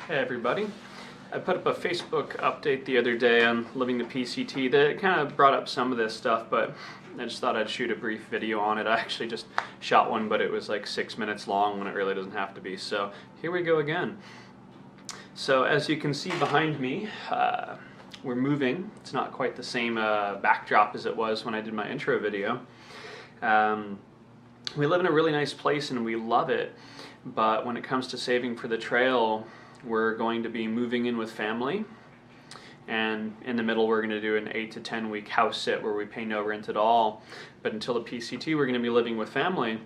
Hey everybody. I put up a Facebook update the other day on living the PCT that kind of brought up some of this stuff, but I just thought I'd shoot a brief video on it. I actually just shot one, but it was like 6 minutes long when it really doesn't have to be. So here we go again. So as you can see behind me, we're moving. It's not quite the same backdrop as it was when I did my intro video. We live in a really nice place and we love it, but when it comes to saving for the trail, we're going to be moving in with family, and in the middle we're going to do an 8 to 10 week house sit where we pay no rent at all. But until the PCT we're going to be living with family,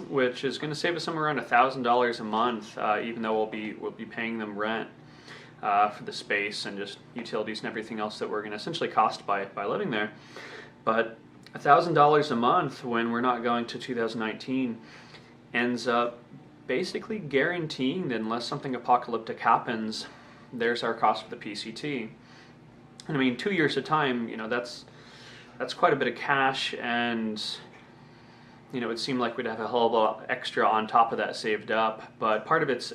which is going to save us somewhere around $1,000 a month, even though we'll be paying them rent for the space and just utilities and everything else that we're going to essentially cost by living there. But $1,000 a month when we're not going to 2019 ends up basically guaranteeing that unless something apocalyptic happens, there's our cost for the PCT. And I mean, 2 years of time, that's quite a bit of cash, and it would seem like we'd have a hell of a lot extra on top of that saved up. But part of it's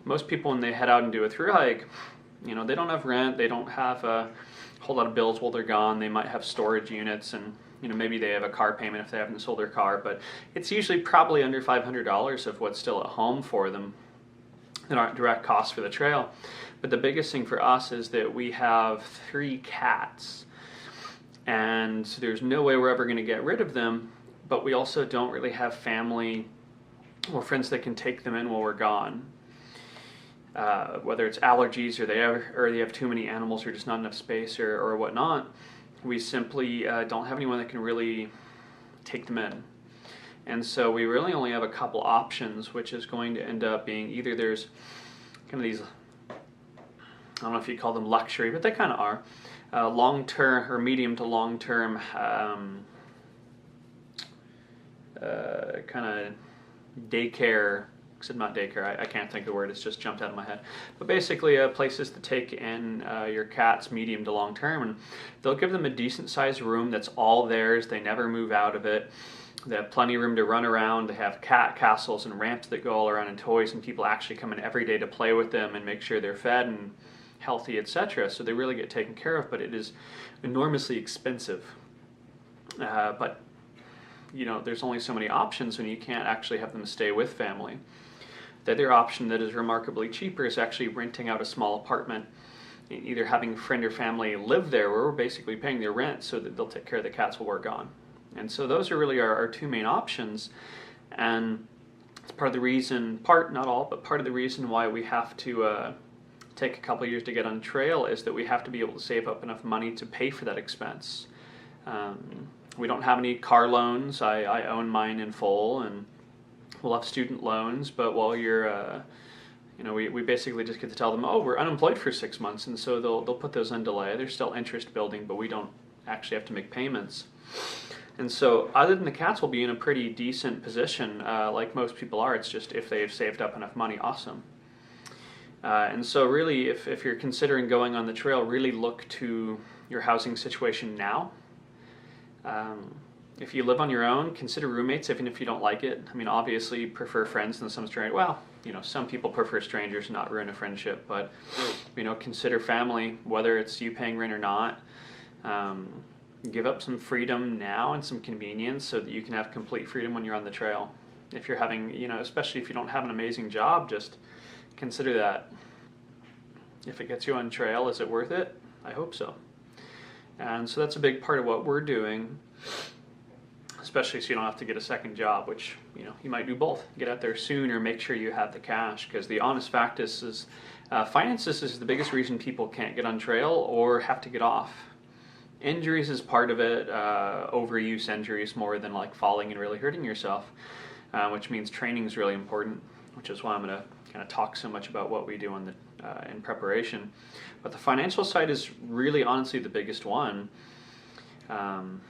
most people when they head out and do a thru hike, they don't have rent, they don't have a whole lot of bills while they're gone. They might have storage units, and maybe they have a car payment if they haven't sold their car, but it's usually probably under $500 of what's still at home for them that aren't direct costs for the trail. But the biggest thing for us is that we have 3 cats, and there's no way we're ever going to get rid of them, but we also don't really have family or friends that can take them in while we're gone. Whether it's allergies or they have too many animals or just not enough space or whatnot, we simply don't have anyone that can really take them in. And so we really only have a couple options, which is going to end up being either there's kind of these, I don't know if you call them luxury, but they kind of are, long-term or medium to long-term kind of daycare, except not daycare, I can't think of the word, it's just jumped out of my head. But basically places to take in your cats medium to long term, and they'll give them a decent sized room that's all theirs, they never move out of it. They have plenty of room to run around, they have cat castles and ramps that go all around and toys, and people actually come in every day to play with them and make sure they're fed and healthy, etc. So they really get taken care of, but it is enormously expensive. But there's only so many options when you can't actually have them stay with family. The other option that is remarkably cheaper is actually renting out a small apartment, either having a friend or family live there where we're basically paying their rent so that they'll take care of the cats while we're gone. And so those are really our 2 main options, and it's part of the reason, not all, but part of the reason why we have to take a couple of years to get on trail is that we have to be able to save up enough money to pay for that expense. We don't have any car loans. I own mine in full, and we'll have student loans, but while you're, we basically just get to tell them, oh, we're unemployed for 6 months, and so they'll put those on delay. There's still interest building, but we don't actually have to make payments. And so other than the cats, will be in a pretty decent position, like most people are. It's just if they've saved up enough money, awesome. And so really, if you're considering going on the trail, really look to your housing situation now. If you live on your own, consider roommates, even if you don't like it. I mean, obviously, you prefer friends than some strangers. Well, some people prefer strangers, not ruin a friendship. But, consider family, whether it's you paying rent or not. Give up some freedom now and some convenience so that you can have complete freedom when you're on the trail. If you're having, especially if you don't have an amazing job, just consider that. If it gets you on trail, is it worth it? I hope so. And so that's a big part of what we're doing, especially so you don't have to get a second job, which, you might do both. Get out there soon or make sure you have the cash, because the honest fact is finances is the biggest reason people can't get on trail or have to get off. Injuries is part of it, overuse injuries more than like falling and really hurting yourself, which means training is really important, which is why I'm going to kind of talk so much about what we do on in preparation. But the financial side is really honestly the biggest one. And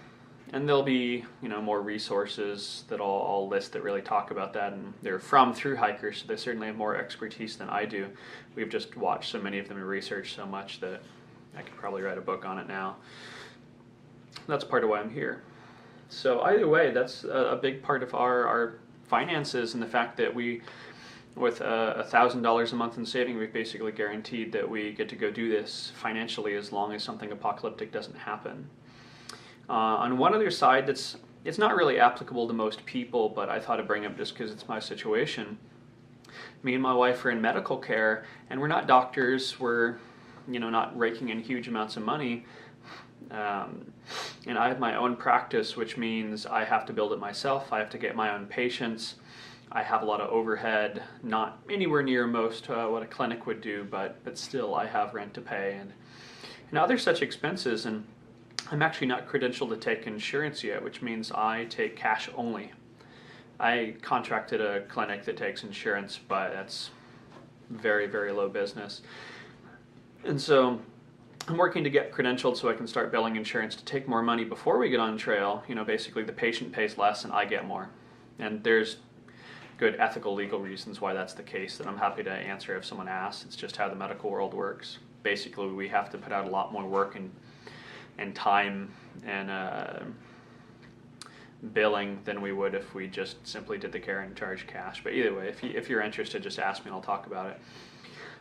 there'll be, more resources that I'll list that really talk about that, and they're from thru hikers, so they certainly have more expertise than I do. We've just watched so many of them and researched so much that I could probably write a book on it now. That's part of why I'm here. So either way, that's a big part of our finances, and the fact that we with $1,000 a month in saving, we've basically guaranteed that we get to go do this financially as long as something apocalyptic doesn't happen. On one other side, it's not really applicable to most people, but I thought I'd bring up just because it's my situation. Me and my wife are in medical care, and we're not doctors. We're, not raking in huge amounts of money. And I have my own practice, which means I have to build it myself. I have to get my own patients. I have a lot of overhead, not anywhere near most what a clinic would do, but still I have rent to pay and other such expenses. And I'm actually not credentialed to take insurance yet, which means I take cash only. I contracted a clinic that takes insurance, but that's very, very low business. And so I'm working to get credentialed so I can start billing insurance to take more money before we get on trail. Basically the patient pays less and I get more. And there's good ethical, legal reasons why that's the case that I'm happy to answer if someone asks. It's just how the medical world works. Basically, we have to put out a lot more work and time and billing than we would if we just simply did the care and charged cash. But either way, if you're interested, just ask me and I'll talk about it.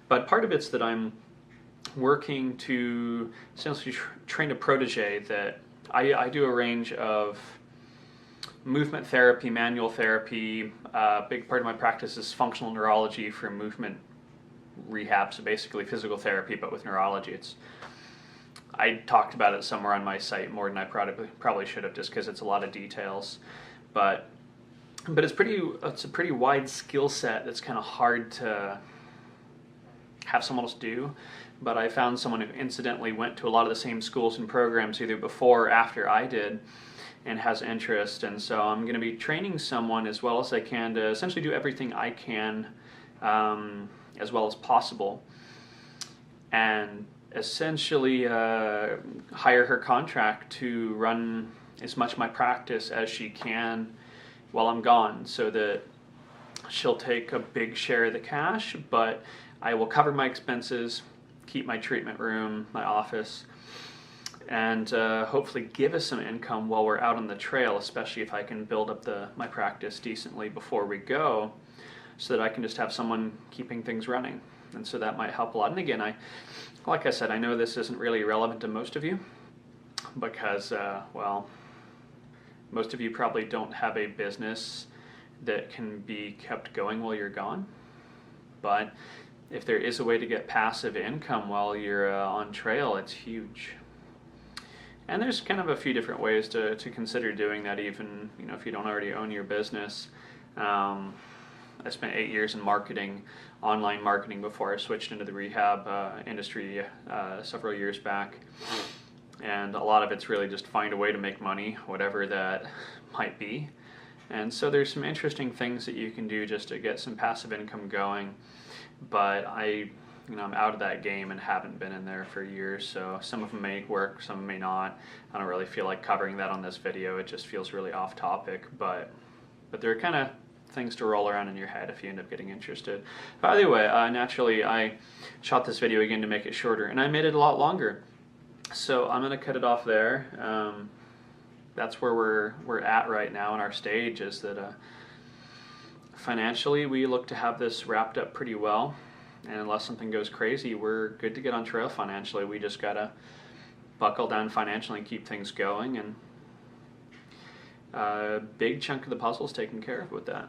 But part of it's that I'm working to essentially train a protege that I do a range of movement therapy, manual therapy. A big part of my practice is functional neurology for movement rehab, so basically physical therapy, but with neurology. I talked about it somewhere on my site more than I probably should have, just because it's a lot of details. But it's a pretty wide skill set that's kind of hard to have someone else do. But I found someone who incidentally went to a lot of the same schools and programs either before or after I did, and has interest. And so I'm going to be training someone as well as I can to essentially do everything I can as well as possible, and essentially hire her contract to run as much of my practice as she can while I'm gone, so that she'll take a big share of the cash, but I will cover my expenses, keep my treatment room, my office, and hopefully give us some income while we're out on the trail, especially if I can build up my practice decently before we go, so that I can just have someone keeping things running. And so that might help a lot. And again, like I said, I know this isn't really relevant to most of you because, most of you probably don't have a business that can be kept going while you're gone. But if there is a way to get passive income while you're on trail, it's huge. And there's kind of a few different ways to consider doing that, even if you don't already own your business. I spent 8 years in marketing, online marketing, before I switched into the rehab industry several years back. And a lot of it's really just find a way to make money, whatever that might be. And so there's some interesting things that you can do just to get some passive income going. But I'm out of that game and haven't been in there for years, so some of them may work, some may not. I don't really feel like covering that on this video. It just feels really off topic, but they're kind of things to roll around in your head if you end up getting interested. By the way, naturally I shot this video again to make it shorter, and I made it a lot longer. So I'm going to cut it off there. That's where we're at right now in our stage, is that financially we look to have this wrapped up pretty well. And unless something goes crazy, we're good to get on trail financially. We just gotta buckle down financially and keep things going, and a big chunk of the puzzle is taken care of with that.